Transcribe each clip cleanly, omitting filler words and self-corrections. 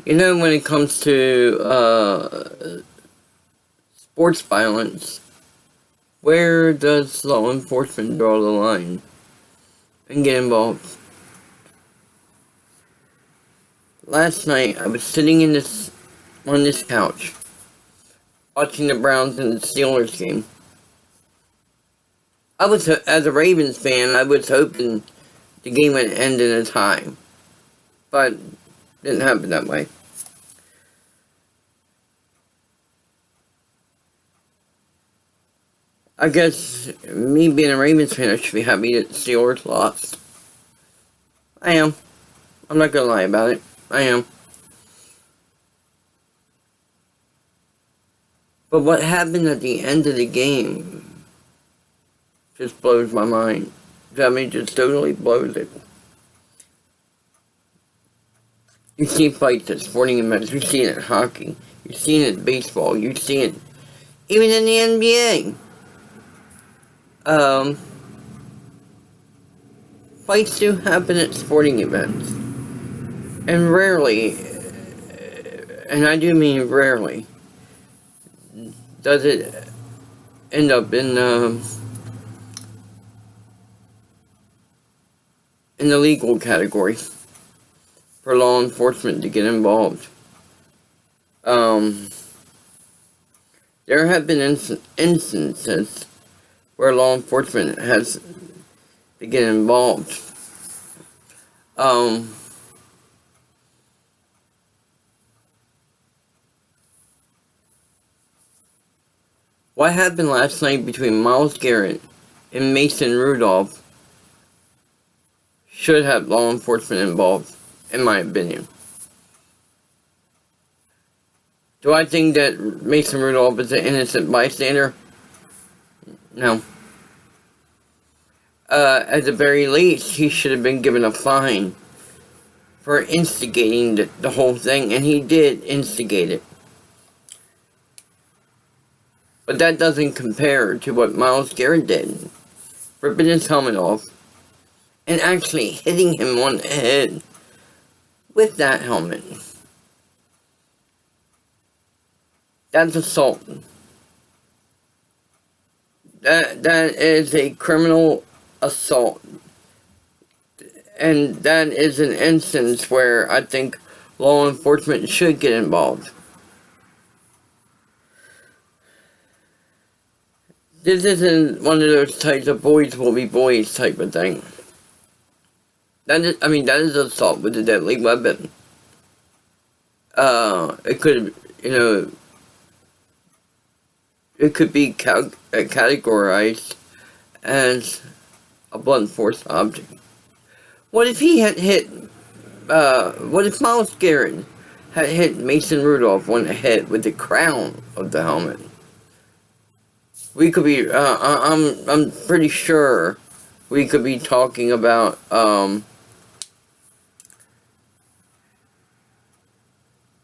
You know, when it comes to sports violence, where does law enforcement draw the line and get involved? Last night, I was sitting on this couch, watching the Browns and the Steelers game. As a Ravens fan, I was hoping the game would end in a tie, but it didn't happen that way. I guess me being a Ravens fan, I should be happy that the Steelers lost. I am. I'm not gonna lie about it. I am. But what happened at the end of the game just blows my mind. I mean, just totally blows it. You see fights at sporting events. You see it in hockey. You see it in baseball. You see it even in the NBA. Fights do happen at sporting events. And rarely, and I do mean rarely, does it end up in the legal category for law enforcement to get involved. There have been instances where law enforcement has to get involved. What happened last night between Myles Garrett and Mason Rudolph should have law enforcement involved, in my opinion. Do I think that Mason Rudolph is an innocent bystander? No. At the very least, he should have been given a fine for instigating the whole thing, and he did instigate it. But that doesn't compare to what Myles Garrett did, ripping his helmet off, and actually hitting him on the head with that helmet. That's assault. That is a criminal assault. And that is an instance where I think law enforcement should get involved. This isn't one of those types of boys will be boys type of thing. That is assault with a deadly weapon. It could, it could be categorized as a blunt force object. What if he had what if Myles Garrett had hit Mason Rudolph on the head with the crown of the helmet? We could be, I'm pretty sure we could be talking about,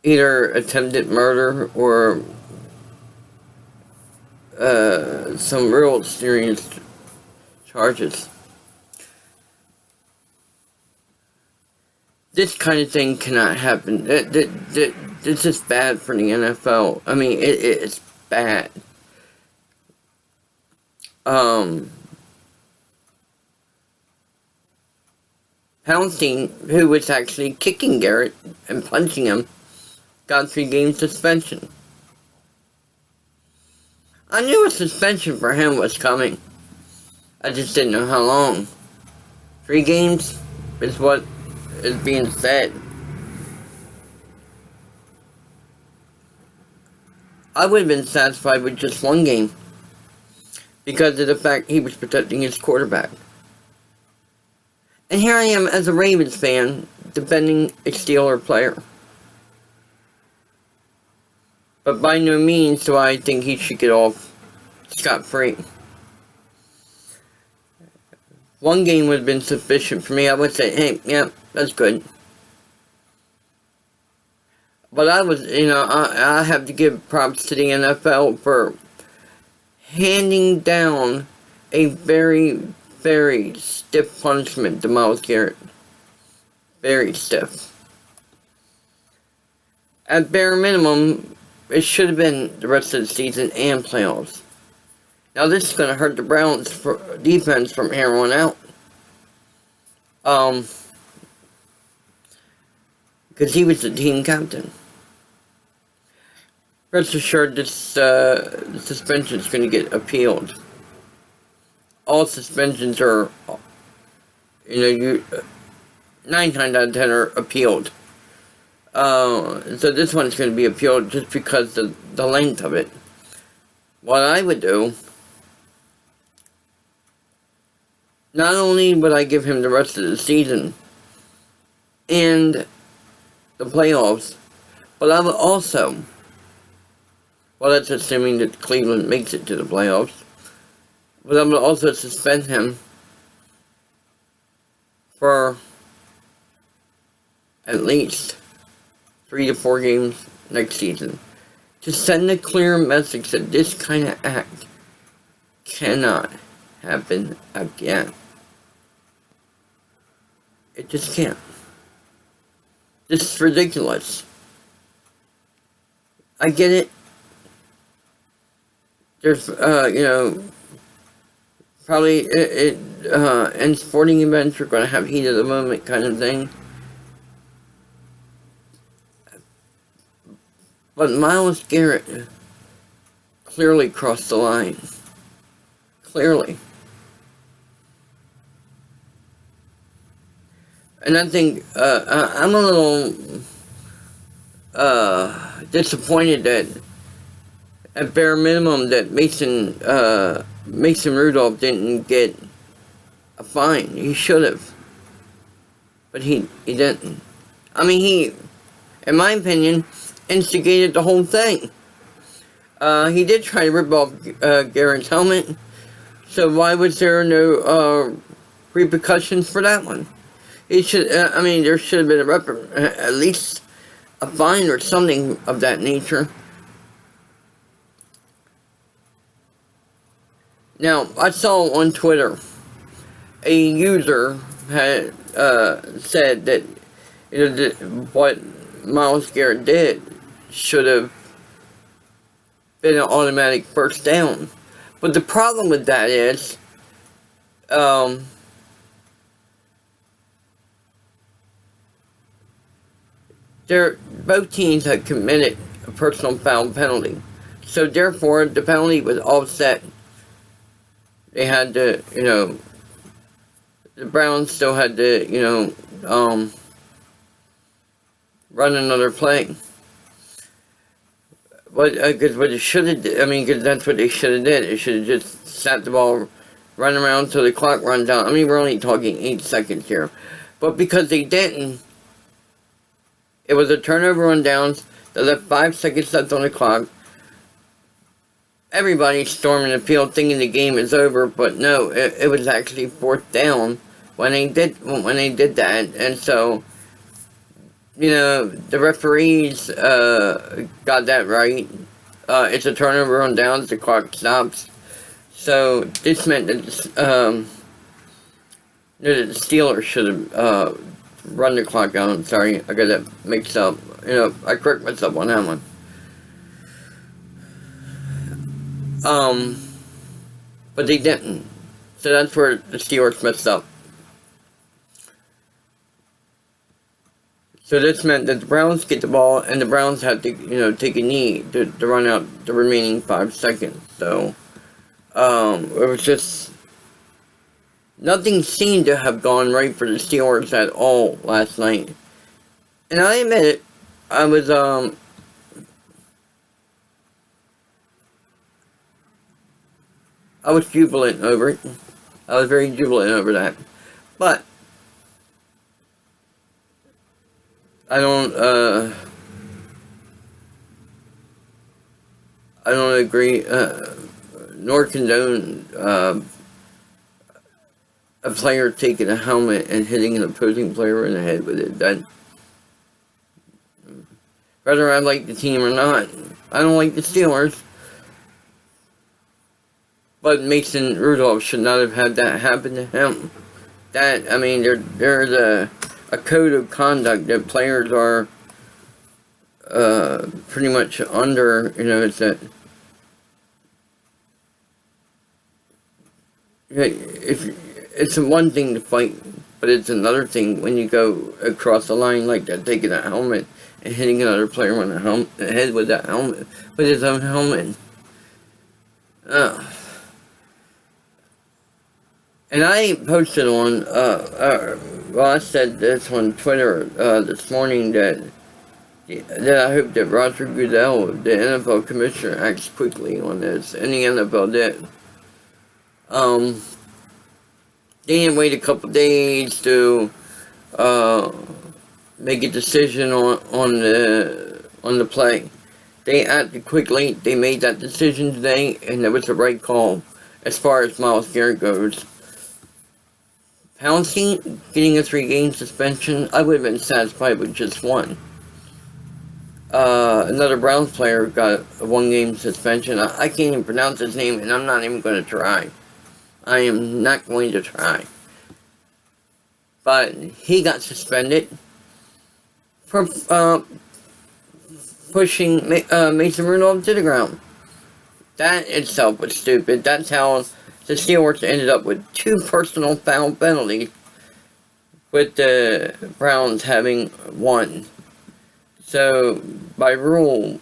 either attempted murder or, some real serious charges. This kind of thing cannot happen. This is bad for the NFL. I mean, it's bad. Pouncing, who was actually kicking Garrett and punching him, got 3-game suspension. I knew a suspension for him was coming. I just didn't know how long. 3 games is what is being said. I would have been satisfied with just 1 game, because of the fact he was protecting his quarterback. And here I am as a Ravens fan, defending a Steeler player. But by no means do I think he should get off scot-free. 1 game would have been sufficient for me. I would say, hey, yeah, that's good. But I have to give props to the NFL for handing down a very, very stiff punishment to Myles Garrett. Very stiff. At bare minimum, it should have been the rest of the season and playoffs. Now this is going to hurt the Browns' defense from here on out. Because he was the team captain. Rest assured, this suspension is going to get appealed. All suspensions are, 9 times out of 10 are appealed. So this one's going to be appealed just because of the length of it. What I would do, not only would I give him the rest of the season and the playoffs, but I would also, well, that's assuming that Cleveland makes it to the playoffs, but I would also suspend him for at least 3 to 4 games next season, to send a clear message that this kind of act cannot happen again. It just can't. This is ridiculous. I get it. There's, probably in sporting events you're going to have heat of the moment kind of thing. But Myles Garrett clearly crossed the line. Clearly. And I think, I'm a little disappointed that, at bare minimum, that Mason Rudolph didn't get a fine. He should have. But he didn't. I mean, he, in my opinion, instigated the whole thing. He did try to rip off Garrett's helmet, so why was there no repercussions for that one? He should. There should have been at least a fine or something of that nature. Now, I saw on Twitter a user had said that what Myles Garrett did should have been an automatic first down. But the problem with that is, both teams had committed a personal foul penalty. So therefore, the penalty was offset. They had to, the Browns still had to, run another play. Because what it should have, because that's what they should have did. It should have just sat the ball, run around till the clock runs out. We're only talking 8 seconds here. But because they didn't, it was a turnover on downs. They left 5 seconds left on the clock. Everybody's storming the field thinking the game is over, but no, it was actually 4th down when they did that. And so, the referees got that right. It's a turnover on downs, the clock stops. So this meant that the Steelers should have run the clock out. I'm sorry, I got that mixed up. I correct myself on that one. But they didn't. So that's where the Steelers messed up. So this meant that the Browns get the ball, and the Browns had to, take a knee to run out the remaining 5 seconds. So, it was just, nothing seemed to have gone right for the Steelers at all last night. And I admit it, I was jubilant over it. I was very jubilant over that. But I don't agree, nor condone a player taking a helmet and hitting an opposing player in the head with it. That, whether I like the team or not, I don't like the Steelers. But Mason Rudolph should not have had that happen to him. That, there's a code of conduct that players are pretty much under, is that if it's one thing to fight, but it's another thing when you go across the line like that, taking a helmet and hitting another player on the head with that helmet, with his own helmet. And I posted on, I said this on Twitter this morning that I hope that Roger Goodell, the NFL commissioner, acts quickly on this, and the NFL did. They didn't wait a couple days to make a decision on the play. They acted quickly. They made that decision today, and it was the right call as far as Myles Garrett goes. Pouncey getting a 3-game suspension, I would have been satisfied with just one. Another Browns player got a 1-game suspension. I can't even pronounce his name, and I'm not even going to try. I am not going to try. But he got suspended for pushing Mason Rudolph to the ground. That itself was stupid. That's how the Steelers ended up with 2 personal foul penalties, with the Browns having 1. So, by rule,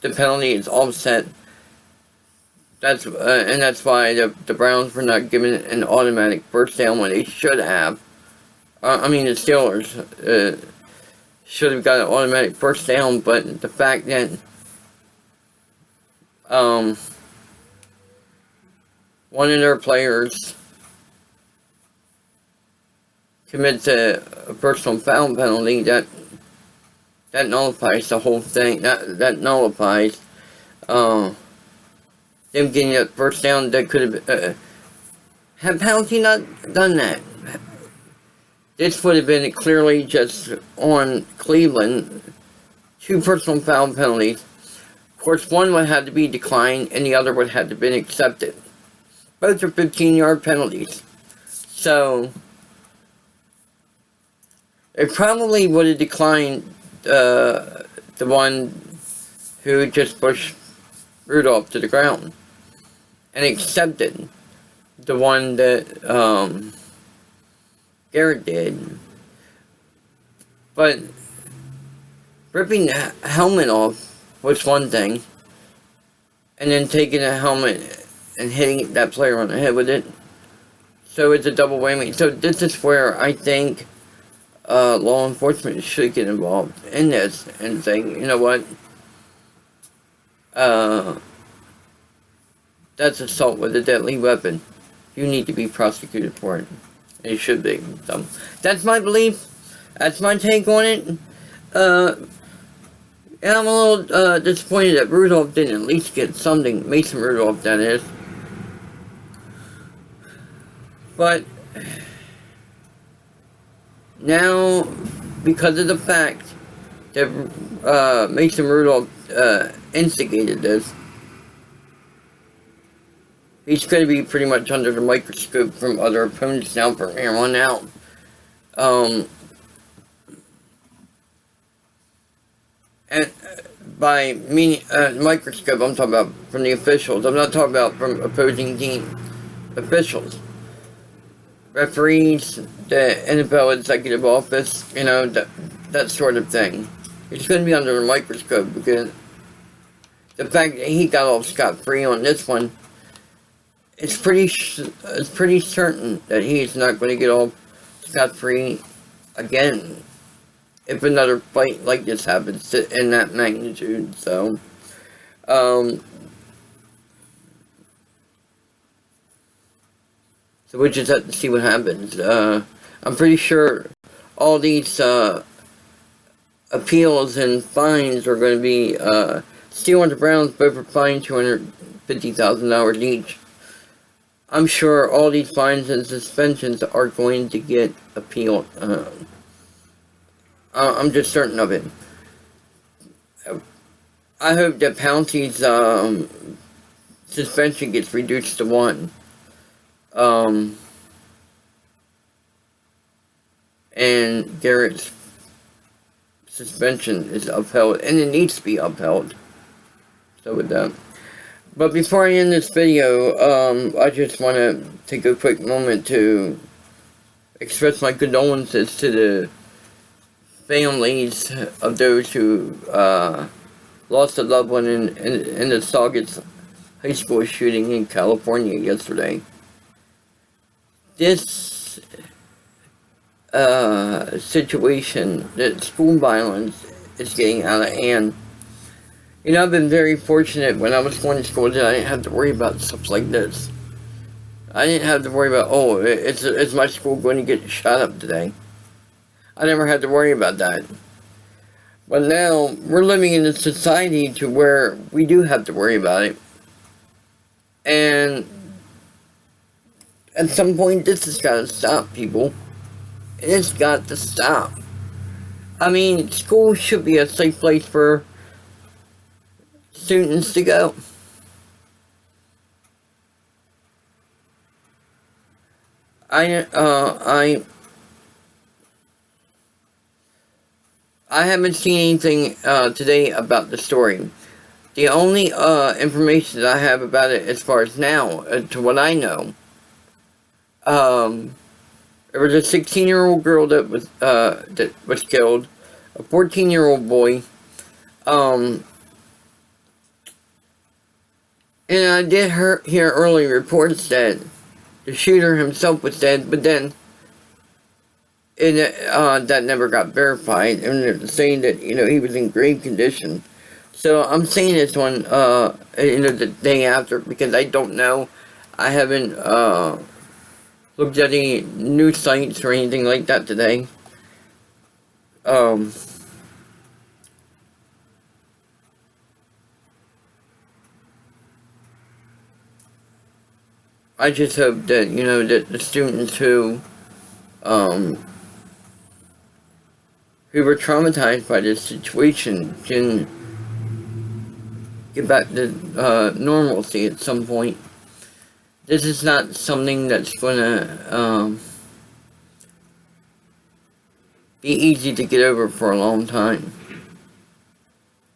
the penalty is offset. That's why the Browns were not given an automatic first down when they should have. The Steelers should have got an automatic first down, but the fact that one of their players commits a personal foul penalty, that nullifies the whole thing. That nullifies them getting that first down. That could have had penalty not done that. This would have been clearly just on Cleveland. 2 personal foul penalties. Of course, one would have to be declined, and the other would have to been accepted. Both are 15-yard penalties. So, it probably would have declined the one who just pushed Rudolph to the ground, and accepted the one that Garrett did. But ripping the helmet off was one thing, and then taking a helmet and hitting that player on the head with it. So it's a double whammy. So this is where I think law enforcement should get involved in this and say, you know what, that's assault with a deadly weapon. You need to be prosecuted for it. It should be. So that's my belief. That's my take on it. And I'm a little disappointed that Rudolph didn't at least get something. Mason Rudolph, that is. But now, because of the fact that Mason Rudolph instigated this, he's going to be pretty much under the microscope from other opponents now from here on out. And by meaning microscope, I'm talking about from the officials. I'm not talking about from opposing team officials. Referees, the NFL executive office, that sort of thing. It's going to be under the microscope because the fact that he got off scot-free on this one, it's pretty certain that he's not going to get off scot-free again if another fight like this happens in that magnitude. So, so we just have to see what happens. I'm pretty sure all these appeals and fines are going to be Steelers and the Browns both are fined $250,000 each. I'm sure all these fines and suspensions are going to get appealed. I'm just certain of it. I hope that Pouncey's suspension gets reduced to 1. And Garrett's suspension is upheld, and it needs to be upheld. So with that. But before I end this video, I just want to take a quick moment to express my condolences to the families of those who lost a loved one in the Saugus High School shooting in California yesterday. This situation, that school violence, is getting out of hand. You know, I've been very fortunate when I was going to school that I didn't have to worry about stuff like this. I didn't have to worry about, oh, is my school going to get shot up today? I never had to worry about that. But now, we're living in a society to where we do have to worry about it. And at some point, this has got to stop, people. It's got to stop. I mean, school should be a safe place for students to go. I haven't seen anything today about the story. The only information that I have about it, as far as now, to what I know, there was a 16-year-old girl that was killed, a 14-year-old boy, and I did hear early reports that the shooter himself was dead, but then that never got verified, and they're saying that, you know, he was in grave condition. So I'm saying this one, you know, the day after, because I don't know. I haven't looked at any news sites or anything like that today. I just hope that, you know, that the students who were traumatized by this situation can get back to normalcy at some point. This is not something that's gonna be easy to get over for a long time.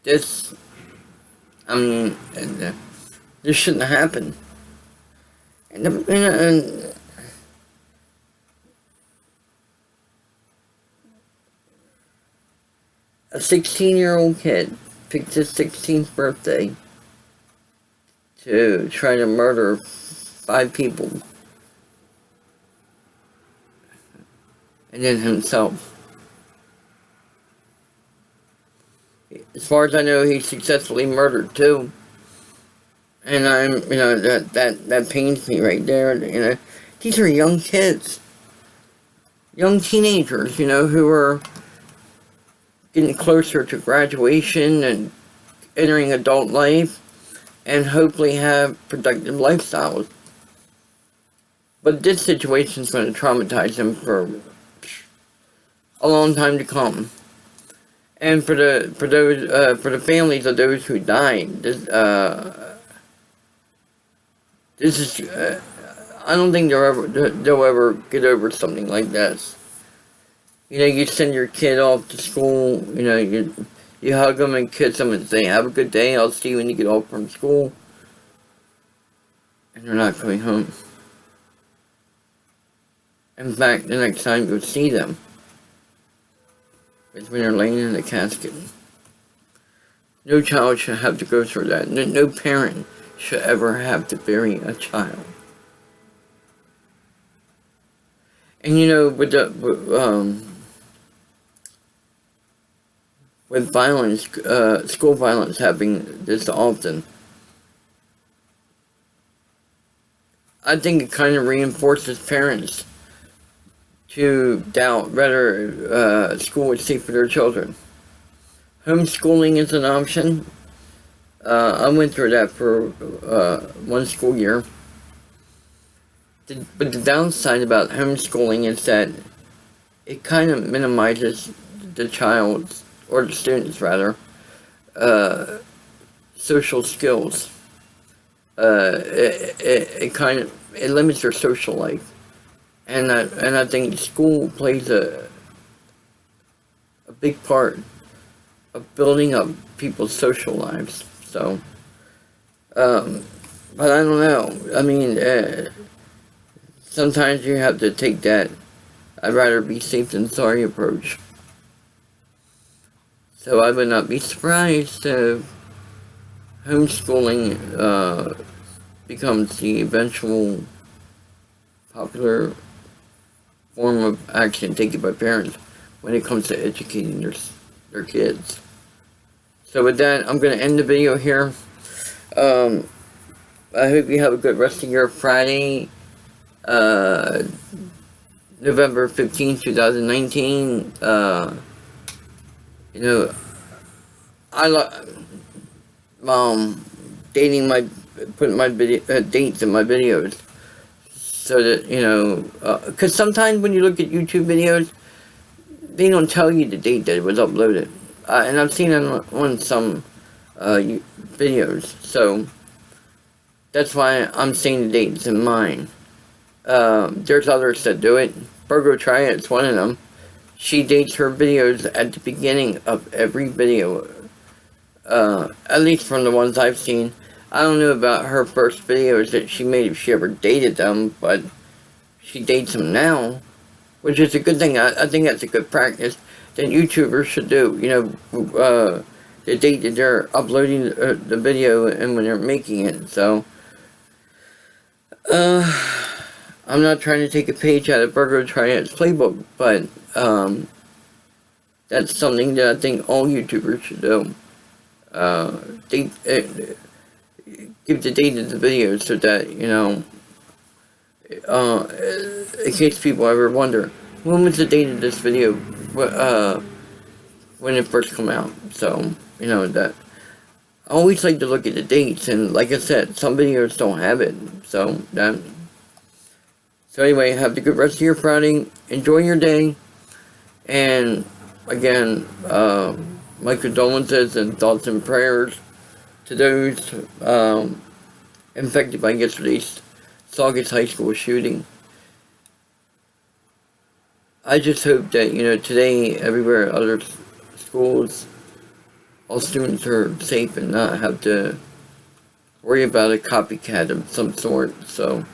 This shouldn't happen. And a 16-year-old kid picked his 16th birthday to try to murder 5 people. And then himself. As far as I know, he successfully murdered 2. And you know, that pains me right there. You know, these are young kids. Young teenagers, you know, who are getting closer to graduation and entering adult life, and hopefully have productive lifestyles. But this situation is going to traumatize them for a long time to come. And for the families of those who died, this is, I don't think they'll ever get over something like this. You know, you send your kid off to school, you know, you hug them and kiss them and say, have a good day, I'll see you when you get off from school. And they're not coming home. In fact, the next time you'll see them is when they're laying in the casket. No child should have to go through that. No parent should ever have to bury a child. And you know, with violence, school violence happening this often, I think it kind of reinforces parents to doubt whether school is safe for their children. Homeschooling is an option. I went through that for 1 school year. But the downside about homeschooling is that it kind of minimizes the child's, or the students rather, social skills. It limits their social life. And I think school plays a big part of building up people's social lives. So, but I don't know. I mean, sometimes you have to take that I'd rather be safe than sorry approach. So I would not be surprised if homeschooling becomes the eventual popular form of action taken by parents when it comes to educating their kids. So with that, I'm going to end the video here. I hope you have a good rest of your Friday, November 15th, 2019. You know, I love putting my dates in my videos, so that, you know, because sometimes when you look at YouTube videos, they don't tell you the date that it was uploaded, and I've seen it on some videos, so that's why I'm saying the dates in mine. There's others that do it. Burgo Triad's one of them. She dates her videos at the beginning of every video, at least from the ones I've seen. I don't know about her first videos that she made, if she ever dated them, but she dates them now, which is a good thing. I think that's a good practice that YouTubers should do. You know, the date that they're uploading the video and when they're making it. So, I'm not trying to take a page out of Burgo Triad's playbook, but that's something that I think all YouTubers should do. Give the date of the video so that, you know, in case people ever wonder, when was the date of this video, when it first came out. So, you know, that I always like to look at the dates, and like I said, some videos don't have it. So anyway, have a good rest of your Friday. Enjoy your day. And again, my condolences and thoughts and prayers to those infected by yesterday's Saugus High School shooting. I just hope that, you know, today, everywhere, other schools, all students are safe and not have to worry about a copycat of some sort. So,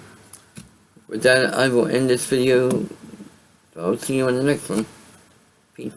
with that, I will end this video. I'll see you in the next one. Peace.